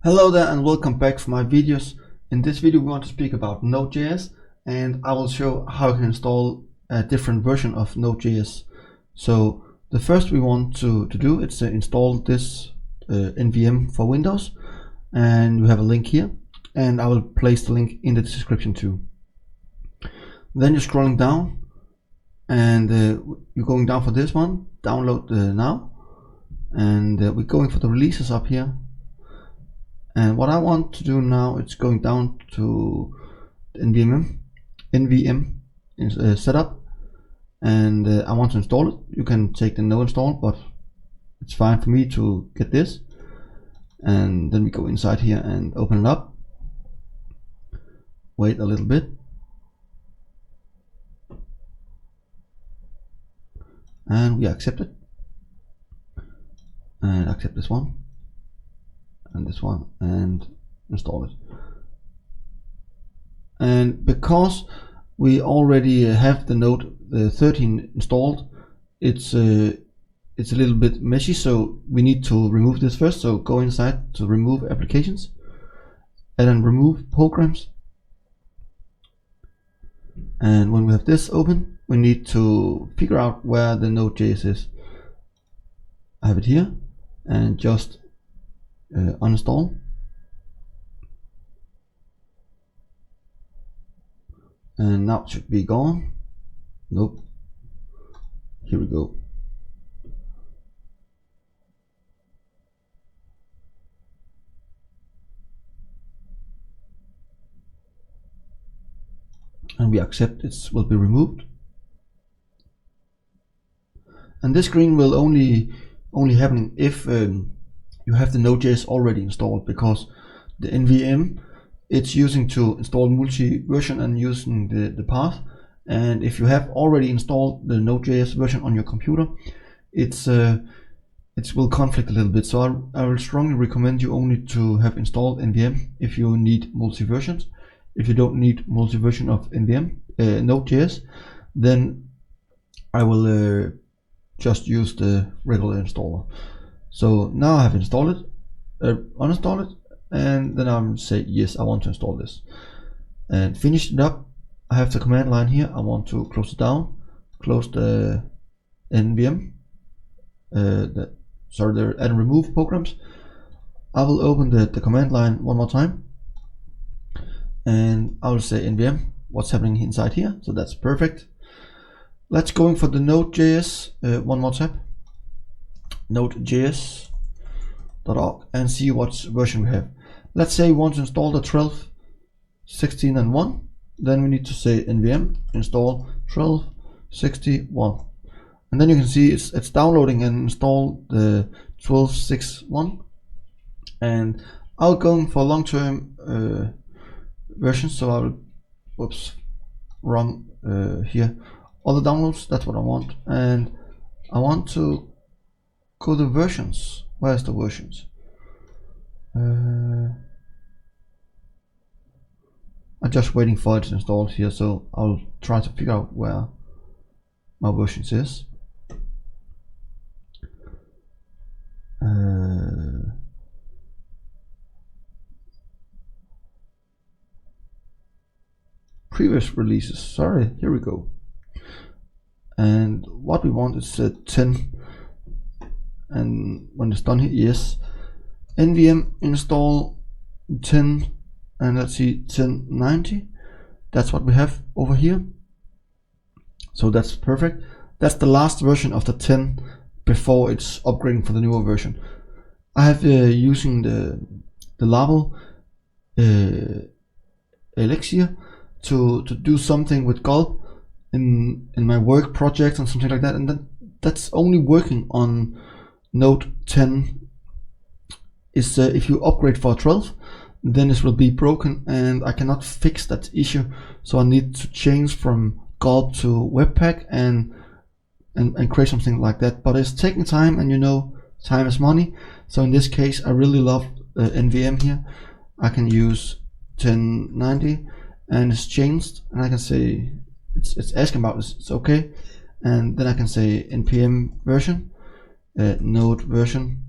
Hello there and welcome back for my videos. In this video we want to speak about Node.js and I will show how you can install a different version of Node.js. So the first we want to do is to install this NVM for Windows, and you have a link here and I will place the link in the description too. Then you're scrolling down and you're going down for this one, download now, and we're going for the releases up here. And what I want to do now is going down to NVM setup, and I want to install it. You can take the no install, but it's fine for me to get this. And then we go inside here and open it up. Wait a little bit. And we accept it. And accept this one. And this one, and install it. And because we already have the Node 13 installed, it's a little bit messy, so we need to remove this first. So go inside to remove applications and then remove programs. And when we have this open, we need to figure out where the Node.js is. I have it here, and just uninstall. And now it should be gone. Nope. Here we go. And we accept it will be removed. And this screen will only happen if you have the Node.js already installed, because the NVM it's using to install multi-version and using the path. And if you have already installed the Node.js version on your computer, it will conflict a little bit. So I will strongly recommend you only to have installed NVM if you need multi-versions. If you don't need multi-version of NVM Node.js, then I will just use the regular installer. So now I have installed it, uninstall it, and then I'm say yes, I want to install this, and finish it up. I have the command line here. I want to close it down, close the NVM, the add and remove programs. I will open the command line one more time, and I will say NVM, what's happening inside here. So that's perfect. Let's go in for the Node.js, one more tab, nodejs.org, and see what version we have. Let's say we want to install the 12, 16 and 1. Then we need to say nvm install 12, 61, and then you can see it's downloading and install the 12.6.1. And I'll go for long-term version, so I will, whoops, wrong here, all the downloads. That's what I want, and I want to go to versions. Where's the versions? I'm just waiting for it to install here, so I'll try to figure out where my versions is. Previous releases, sorry, here we go. And what we want is 10, and when it's done here, yes, nvm install 10, and let's see, 1090. That's what we have over here. So that's perfect. That's the last version of the 10 before it's upgrading for the newer version. I have using the Laravel Elixir to do something with Gulp in my work project and something like that, and that's only working on Node 10. Is if you upgrade for 12, then this will be broken, and I cannot fix that issue. So I need to change from Gulp to Webpack and create something like that. But it's taking time, and you know, time is money. So in this case, I really love NVM here. I can use 1090, and it's changed, and I can say it's asking about this. It's okay, and then I can say npm version, node version.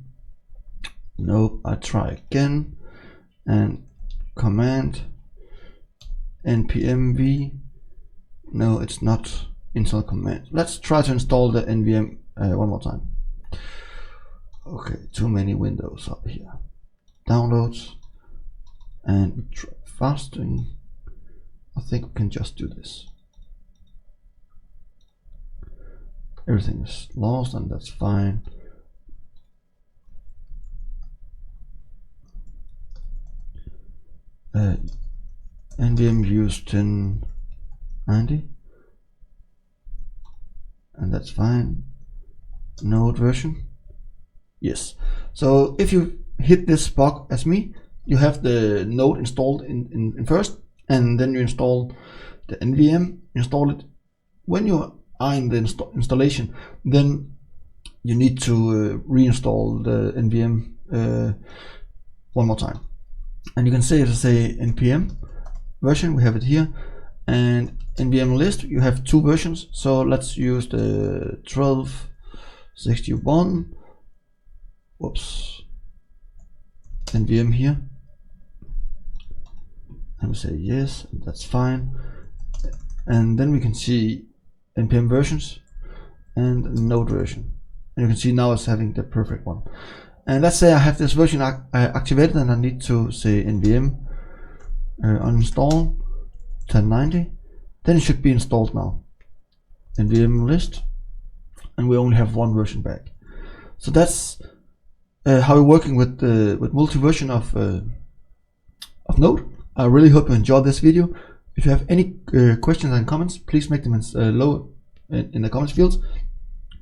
Nope, I try again. and command npm v. No, it's not install command. Let's try to install the nvm one more time. Okay, too many windows up here. Downloads, and fasting. I think we can just do this. Everything is lost, and that's fine. NVM use 1090, and that's fine. Node version, yes. So if you hit this bug as me, you have the node installed in first, and then you install the NVM, install it. When you are in the installation, then you need to reinstall the NVM one more time. And you can say npm version, we have it here, and nvm list, you have two versions. So let's use the 1261. Whoops. NVM here, and we say yes, and that's fine. And then we can see npm versions and node version, and you can see now it's having the perfect one. And let's say I have this version activated, and I need to say nvm uninstall 1090. Then it should be installed now. NVM list, and we only have one version back. So that's how we're working with multi-version of Node. I really hope you enjoyed this video. If you have any questions and comments, please make them in the comments fields,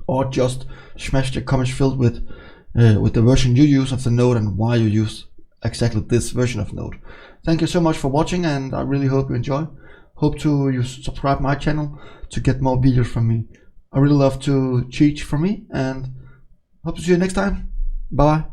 or just smash the comments field with the version you use of the Node and why you use exactly this version of Node. Thank you so much for watching, and I really hope you enjoy. Hope you subscribe my channel to get more videos from me. I really love to teach from me, and hope to see you next time. Bye.